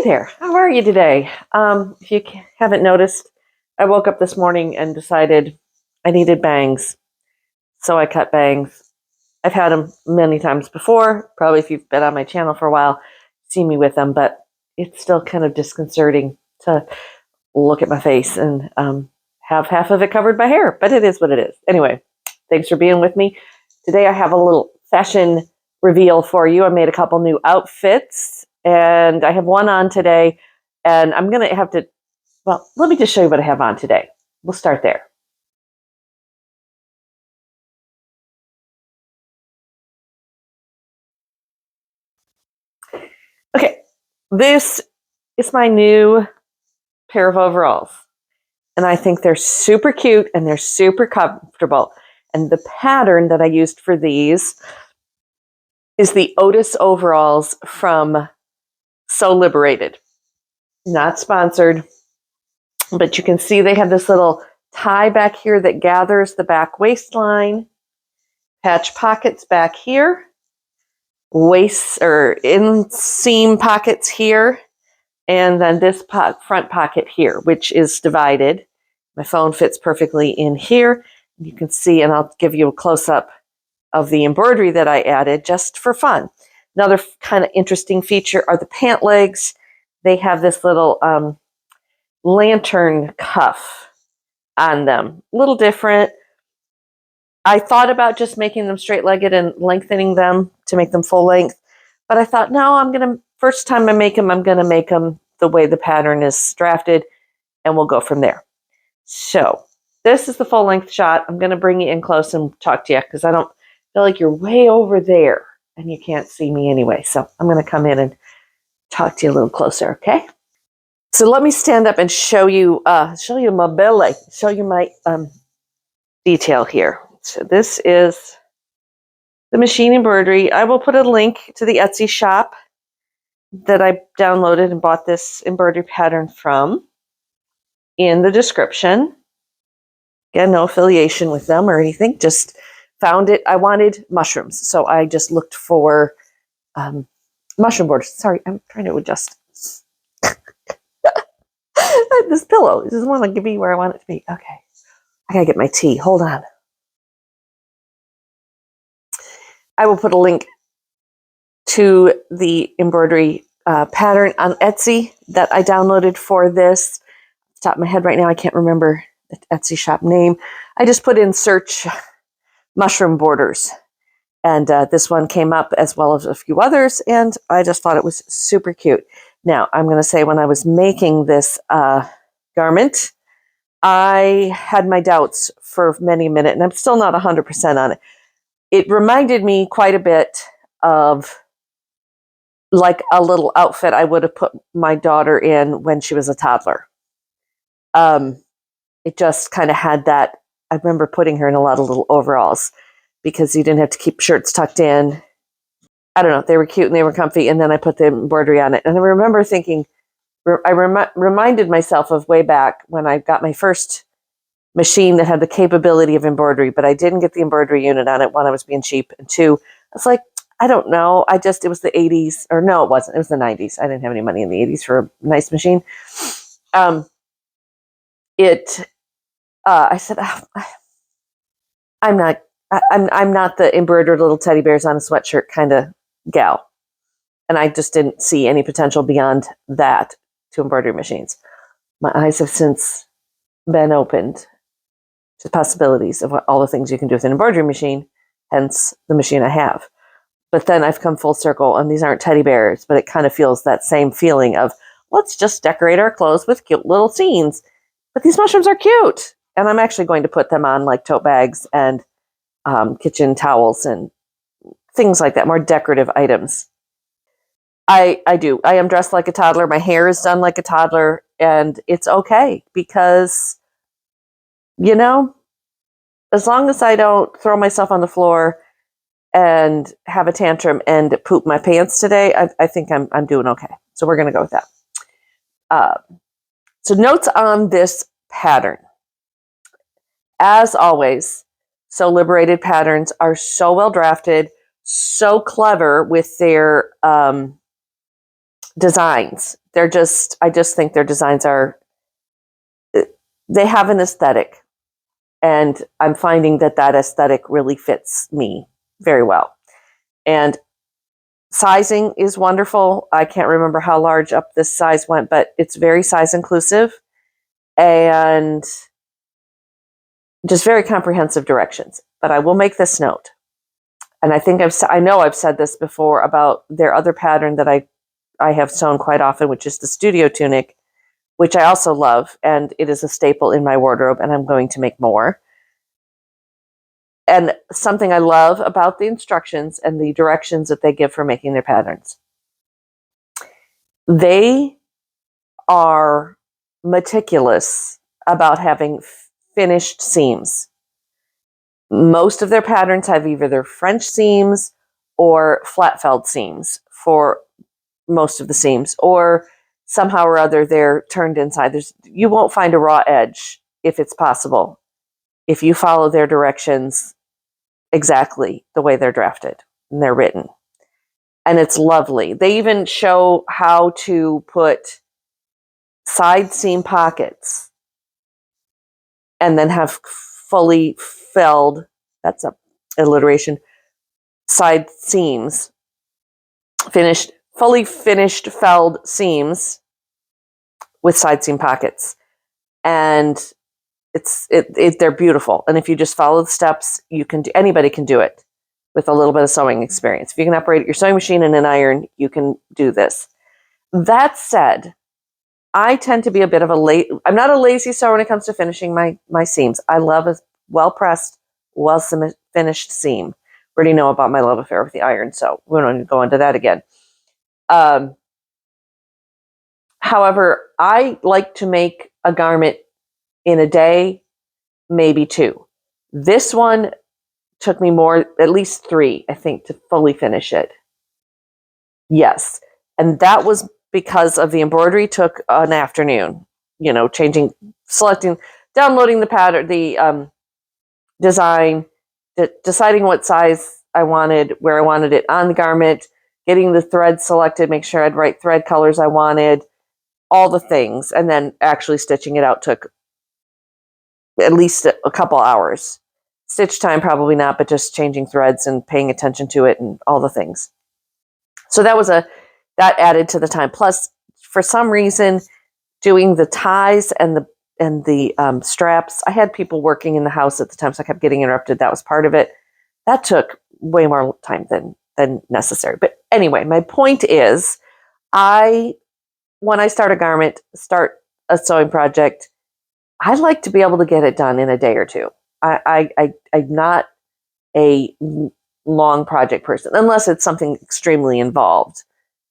there. How are you today? If you haven't noticed, I woke up this morning and decided I needed bangs. So I cut bangs. I've had them many times before. Probably if you've been on my channel for a while, seen me with them, but it's still kind of disconcerting to look at my face and have half of it covered by hair, but it is what it is. Anyway, thanks for being with me. Today I have a little fashion reveal for you. I made a couple new outfits and I have one on today and I'm going to have to, well, let me just show you what I have on today. We'll start there. Okay, this is my new pair of overalls. And I think they're super cute and they're super comfortable. And the pattern that I used for these is the Otis overalls from So Liberated. Not sponsored, but you can see they have this little tie back here that gathers the back waistline, patch pockets back here, waist or inseam pockets here, and then this front pocket here, which is divided. My phone fits perfectly in here. You can see, and I'll give you a close-up of the embroidery that I added just for fun. Another kind of interesting feature are the pant legs. They have this little lantern cuff on them. A little different. I thought about just making them straight-legged and lengthening them to make them full length, but I thought, no, first time I make them, I'm going to make them the way the pattern is drafted, and we'll go from there. So this is the full length shot. I'm going to bring you in close and talk to you because I don't feel like you're way over there and you can't see me anyway. So I'm going to come in and talk to you a little closer. Okay. So let me stand up and show you my belly, show you my detail here. So this is the machine embroidery. I will put a link to the Etsy shop that I downloaded and bought this embroidery pattern from in the description. Again, no affiliation with them or anything, just found it. I wanted mushrooms, so I just looked for mushroom borders. Sorry, I'm trying to adjust this pillow. This is one to give me where I want it to be. Okay, I gotta get my tea. Hold on. I will put a link to the embroidery pattern on Etsy that I downloaded for this. Off the top of my head right now, I can't remember the Etsy shop name. I just put in search mushroom borders, and this one came up as well as a few others, and I just thought it was super cute. Now, I'm going to say when I was making this garment, I had my doubts for many a minute, and I'm still not 100% on it. It reminded me quite a bit of like a little outfit I would have put my daughter in when she was a toddler. It just kind of had that. I remember putting her in a lot of little overalls because you didn't have to keep shirts tucked in. I don't know. They were cute and they were comfy. And then I put the embroidery on it. And I remember thinking, I reminded myself of way back when I got my first machine that had the capability of embroidery, but I didn't get the embroidery unit on it. One, I was being cheap. And two, I was like, I don't know. It was the 80s. Or no, it wasn't. It was the 90s. I didn't have any money in the 80s for a nice machine. I said, I'm not the embroidered little teddy bears on a sweatshirt kind of gal. And I just didn't see any potential beyond that to embroidery machines. My eyes have since been opened to possibilities of all the things you can do with an embroidery machine, hence the machine I have. But then I've come full circle, and these aren't teddy bears, but it kind of feels that same feeling of, let's just decorate our clothes with cute little scenes. But these mushrooms are cute. And I'm actually going to put them on like tote bags and kitchen towels and things like that, more decorative items. I am dressed like a toddler. My hair is done like a toddler, and it's okay because, as long as I don't throw myself on the floor and have a tantrum and poop my pants today, I think I'm doing okay. So we're going to go with that. So notes on this pattern. As always, So Liberated patterns are so well drafted, so clever with their designs. I just think their designs they have an aesthetic. And I'm finding that aesthetic really fits me very well. And sizing is wonderful. I can't remember how large up this size went, but it's very size inclusive and just very comprehensive directions. But I will make this note. And I know I've said this before about their other pattern that I have sewn quite often, which is the studio tunic, which I also love. And it is a staple in my wardrobe, and I'm going to make more. And something I love about the instructions and the directions that they give for making their patterns. They are meticulous about having finished seams. Most of their patterns have either their French seams or flat felled seams for most of the seams, or somehow or other they're turned inside. You won't find a raw edge if it's possible, if you follow their directions exactly the way they're drafted and they're written. And it's lovely. They even show how to put side seam pockets and then have fully felled, that's a alliteration, side seams, fully finished felled seams with side seam pockets. And they're beautiful. And if you just follow the steps, anybody can do it with a little bit of sewing experience. If you can operate your sewing machine and an iron, you can do this. That said, I tend to be a bit of I'm not a lazy sewer when it comes to finishing my seams. I love a well-pressed, well-finished seam. We already know about my love affair with the iron, so we don't need to go into that again. However, I like to make a garment in a day, maybe 2. This one took me at least 3, I think, to fully finish it. Yes. And that was because of the embroidery took an afternoon, downloading the pattern, the design, deciding what size I wanted, where I wanted it on the garment, getting the thread selected, make sure I had right thread colors I wanted, all the things. And then actually stitching it out took at least a couple hours. Stitch time, probably not, but just changing threads and paying attention to it and all the things. So that added to the time. Plus, for some reason, doing the ties and the straps, I had people working in the house at the time, so I kept getting interrupted. That was part of it. That took way more time than necessary. But anyway, my point is, when I start a sewing project, I like to be able to get it done in a day or 2. I'm not a long project person, unless it's something extremely involved.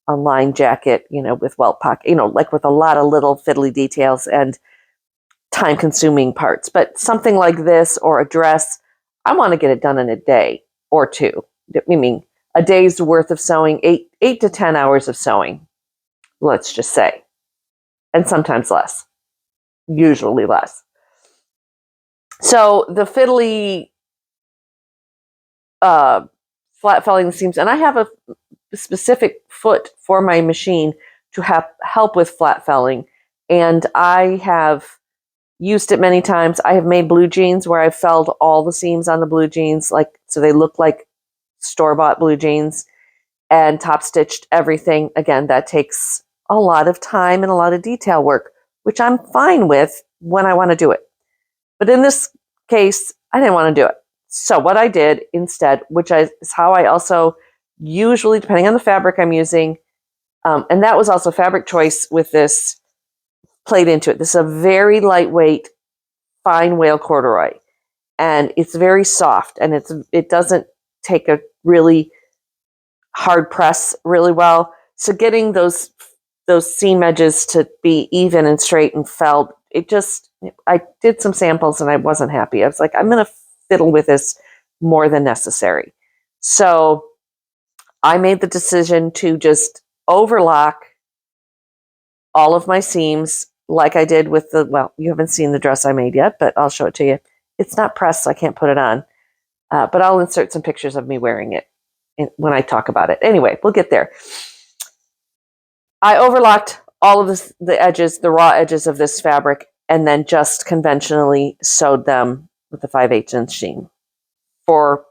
A line jacket, with welt pocket, like with a lot of little fiddly details and time-consuming parts. But something like this or a dress, I want to get it done in a day or 2. I mean, a day's worth of sewing, 8 to 10 hours of sewing, let's just say. And sometimes less. Usually less. So the fiddly flat felling seams, and I have a specific foot for my machine to help with flat felling, and I have used it many times. I have made blue jeans where I've felled all the seams on the blue jeans, so they look like store-bought blue jeans, and top stitched everything. Again, that takes a lot of time and a lot of detail work, which I'm fine with when I want to do it. But in this case, I didn't want to do it. So what I did instead, which is how I also usually, depending on the fabric I'm using, and that was also fabric choice with this played into it. This is a very lightweight, fine whale corduroy, and it's very soft, and it doesn't take a really hard press really well. So getting those seam edges to be even and straight and felled, I did some samples and I wasn't happy. I was like, I'm going to fiddle with this more than necessary. So I made the decision to just overlock all of my seams like I did with you haven't seen the dress I made yet, but I'll show it to you. It's not pressed, so I can't put it on. But I'll insert some pictures of me wearing it when I talk about it. Anyway, we'll get there. I overlocked all of the edges, the raw edges of this fabric, and then just conventionally sewed them with the 5/8 inch seam for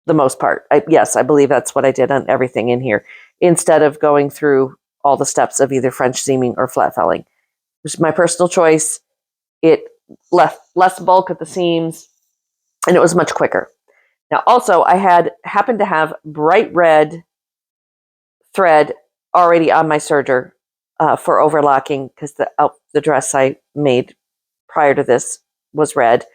the most part. Yes, I believe that's what I did on everything in here, instead of going through all the steps of either French seaming or flat felling. It was my personal choice. It left less bulk at the seams, and it was much quicker. Now, also, I happened to have bright red thread already on my serger for overlocking, because the dress I made prior to this was red.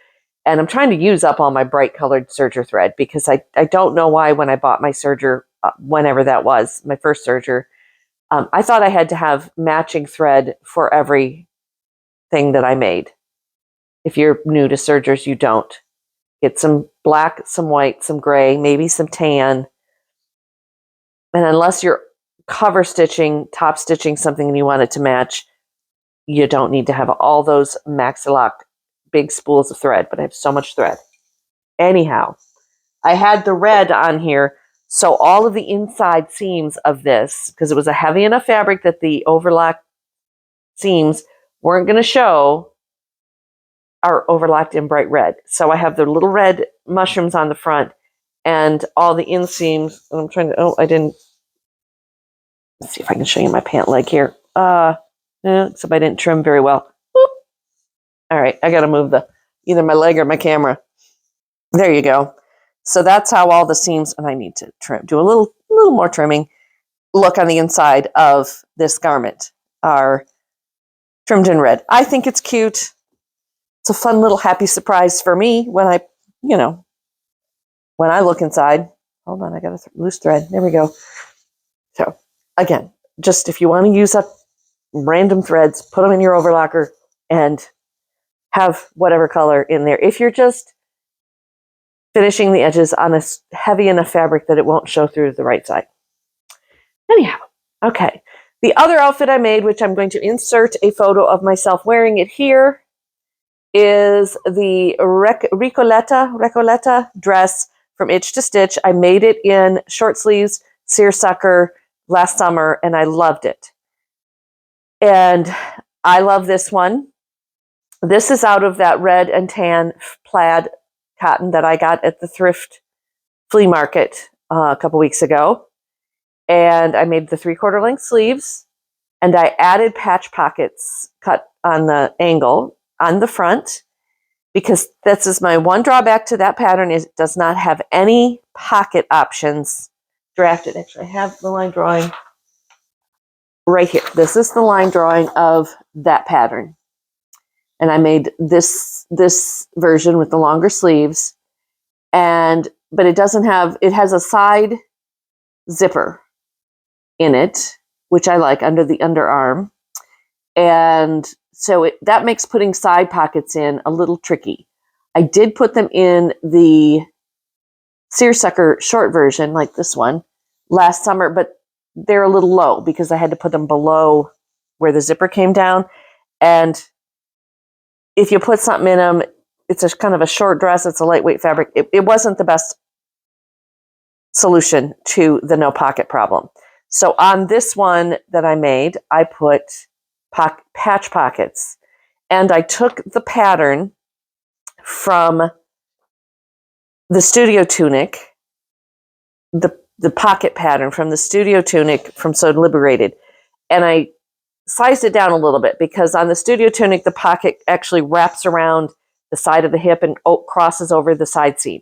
And I'm trying to use up all my bright colored serger thread, because I don't know why when I bought my serger, whenever that was, my first serger, I thought I had to have matching thread for everything that I made. If you're new to sergers, you don't. Get some black, some white, some gray, maybe some tan. And unless you're cover stitching, top stitching something and you want it to match, you don't need to have all those Maxilock big spools of thread, but I have so much thread. Anyhow, I had the red on here, so all of the inside seams of this, because it was a heavy enough fabric that the overlock seams weren't going to show, are overlocked in bright red. So I have the little red mushrooms on the front, and all the inseams. I'm trying to, I didn't, let's see if I can show you my pant leg here. Except I didn't trim very well. Whoop. All right, I got to move either my leg or my camera. There you go. So that's how all the seams, and I need to do a little more trimming, look on the inside of this garment are trimmed in red. I think it's cute. It's a fun little happy surprise for me when I look inside. Hold on, I got a loose thread. There we go. So again, just if you want to use up random threads, put them in your overlocker and have whatever color in there. If you're just finishing the edges on a heavy enough fabric that it won't show through to the right side. Anyhow, okay. The other outfit I made, which I'm going to insert a photo of myself wearing it here, is the Recoleta dress from Itch to Stitch. I made it in short sleeves, seersucker last summer, and I loved it. And I love this one. This is out of that red and tan plaid cotton that I got at the thrift flea market a couple weeks ago. And I made the 3/4 length sleeves, and I added patch pockets cut on the angle on the front, because this is my one drawback to that pattern, is it does not have any pocket options drafted. Actually, I have the line drawing right here. This is the line drawing of that pattern. And I made this version with the longer sleeves, but it has a side zipper in it, which I like, under the underarm. And so that makes putting side pockets in a little tricky. I did put them in the seersucker short version, like this one, last summer, but they're a little low because I had to put them below where the zipper came down. And if you put something in them, it's a kind of a short dress. It's a lightweight fabric. It wasn't the best solution to the no pocket problem. So on this one that I made, I put patch pockets, and I took the pattern from the studio tunic, the pocket pattern from the studio tunic from Sewed and Liberated, and I sized it down a little bit, because on the studio tunic, the pocket actually wraps around the side of the hip and crosses over the side seam.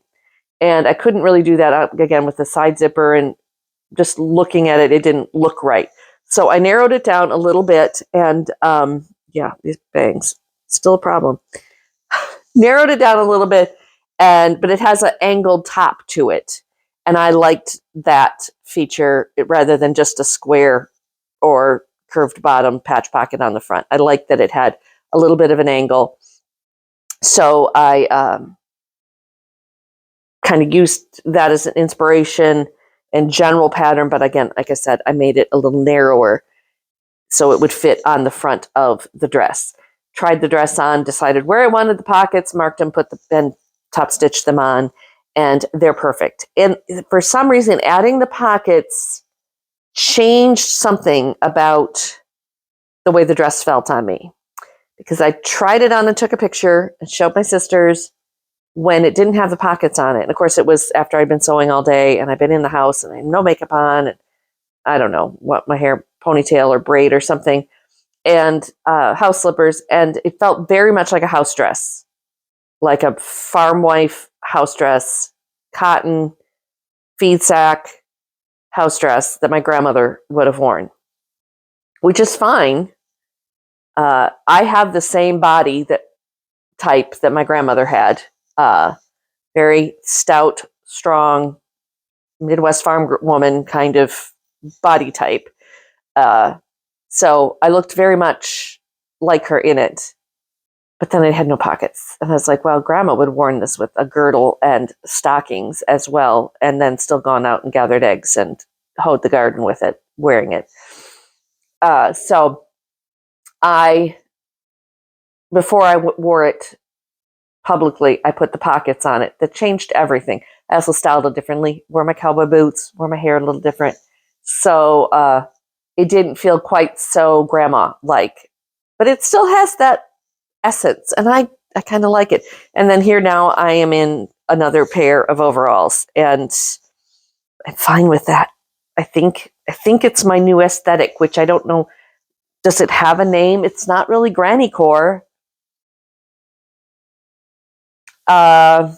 And I couldn't really do that, again, with the side zipper, and just looking at it, it didn't look right. So I narrowed it down a little bit, and these bangs, still a problem. Narrowed it down a little bit, but it has an angled top to it. And I liked that feature rather than just a square or curved bottom patch pocket on the front. I liked that it had a little bit of an angle. So I kind of used that as an inspiration and general pattern. But again, like I said, I made it a little narrower so it would fit on the front of the dress. Tried the dress on, decided where I wanted the pockets, marked them, and top stitched them on, and they're perfect. And for some reason, adding the pockets changed something about the way the dress felt on me. Because I tried it on and took a picture and showed my sisters when it didn't have the pockets on it. And of course, it was after I'd been sewing all day and I'd been in the house and I had no makeup on. And I don't know what, my hair, ponytail or braid or something, and house slippers. And it felt very much like a house dress, like a farm wife house dress, cotton, feed sack house dress that my grandmother would have worn, which is fine. I have the same body type that my grandmother had. Very stout, strong, Midwest farm woman kind of body type. So I looked very much like her in it. But then it had no pockets. And I was like, well, Grandma would have worn this with a girdle and stockings as well, and then still gone out and gathered eggs and hoed the garden with it, wearing it. So before I wore it publicly, I put the pockets on it. That changed everything. I also styled it differently, wore my cowboy boots, wore my hair a little different. So it didn't feel quite so grandma-like. But it still has that essence, and I kind of like it. And then here now I am in another pair of overalls, and I'm fine with that. I think it's my new aesthetic, which I don't know. Does it have a name? It's not really granny core. Can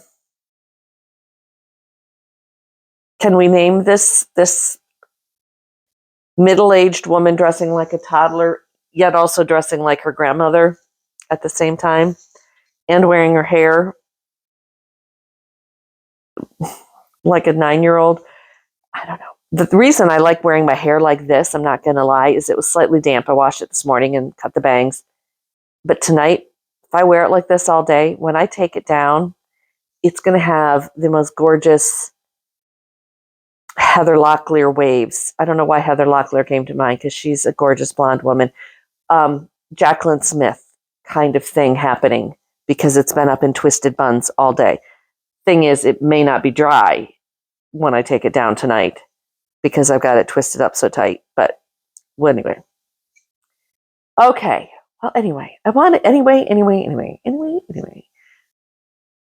we name this middle-aged woman dressing like a toddler, yet also dressing like her grandmother at the same time, and wearing her hair like a 9-year-old? I don't know. The reason I like wearing my hair like this, I'm not going to lie, is it was slightly damp. I washed it this morning and cut the bangs. But tonight, if I wear it like this all day, when I take it down, it's going to have the most gorgeous Heather Locklear waves. I don't know why Heather Locklear came to mind, because she's a gorgeous blonde woman. Jacqueline Smith kind of thing happening, because it's been up in twisted buns all day. Thing is, it may not be dry when I take it down tonight, because I've got it twisted up so tight. But anyway. Okay. Well, anyway. Anyway.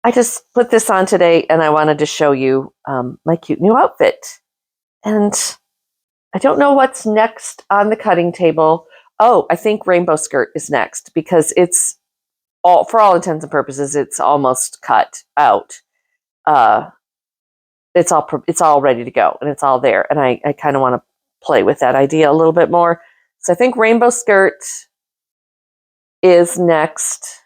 I just put this on today, and I wanted to show you my cute new outfit. And I don't know what's next on the cutting table. Oh, I think rainbow skirt is next, because it's for all intents and purposes, it's almost cut out. It's all ready to go, and it's all there. And I kind of want to play with that idea a little bit more. So I think rainbow skirt is next.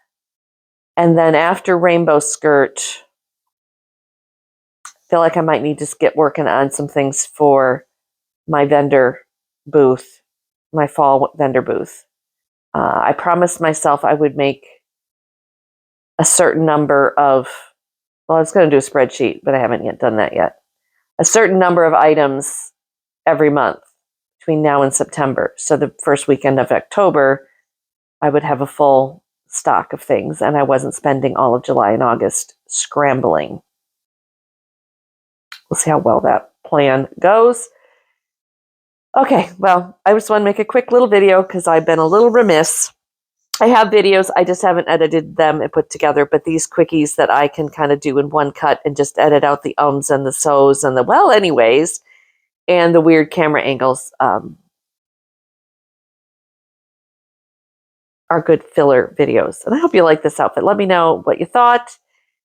And then after rainbow skirt, I feel like I might need to get working on some things for my vendor booth, my fall vendor booth. I promised myself I would make a certain number of, well, I was going to do a spreadsheet, but I haven't yet done that yet. A certain number of items every month between now and September. So the first weekend of October, I would have a full stock of things, and I wasn't spending all of July and August scrambling. We'll see how well that plan goes. Okay, well, I just want to make a quick little video because I've been a little remiss. I have videos, I just haven't edited them and put together, but these quickies that I can kind of do in one cut and just edit out the ums and the so's and the well anyways, and the weird camera angles are good filler videos. And I hope you like this outfit. Let me know what you thought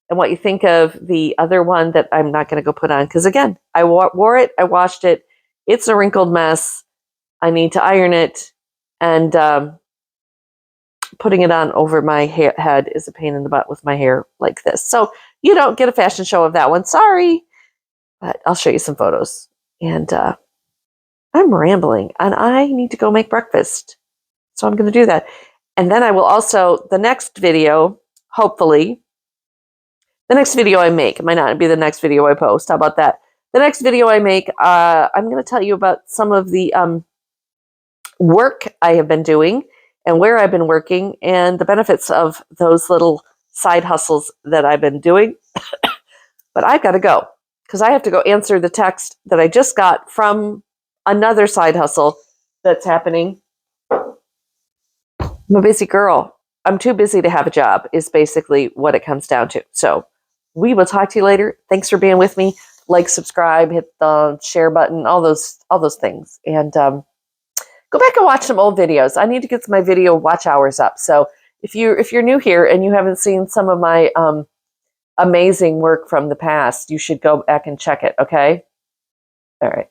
and what you think of the other one that I'm not going to go put on. Because again, I wore it, I washed it, it's a wrinkled mess. I need to iron it, and putting it on over my head is a pain in the butt with my hair like this. So you don't get a fashion show of that one. Sorry. But I'll show you some photos. And I'm rambling, and I need to go make breakfast. So I'm going to do that. And then I will also, the next video, hopefully, the next video I make, it might not be the next video I post. How about that? The next video I make, I'm going to tell you about some of the work I have been doing and where I've been working and the benefits of those little side hustles that I've been doing. But I've got to go because I have to go answer the text that I just got from another side hustle that's happening. I'm a busy girl. I'm too busy to have a job is basically what it comes down to. So we will talk to you later. Thanks for being with me. Like, subscribe, hit the share button, all those things. And go back and watch some old videos. I need to get my video watch hours up. So if you're new here and you haven't seen some of my amazing work from the past, you should go back and check it, okay? All right.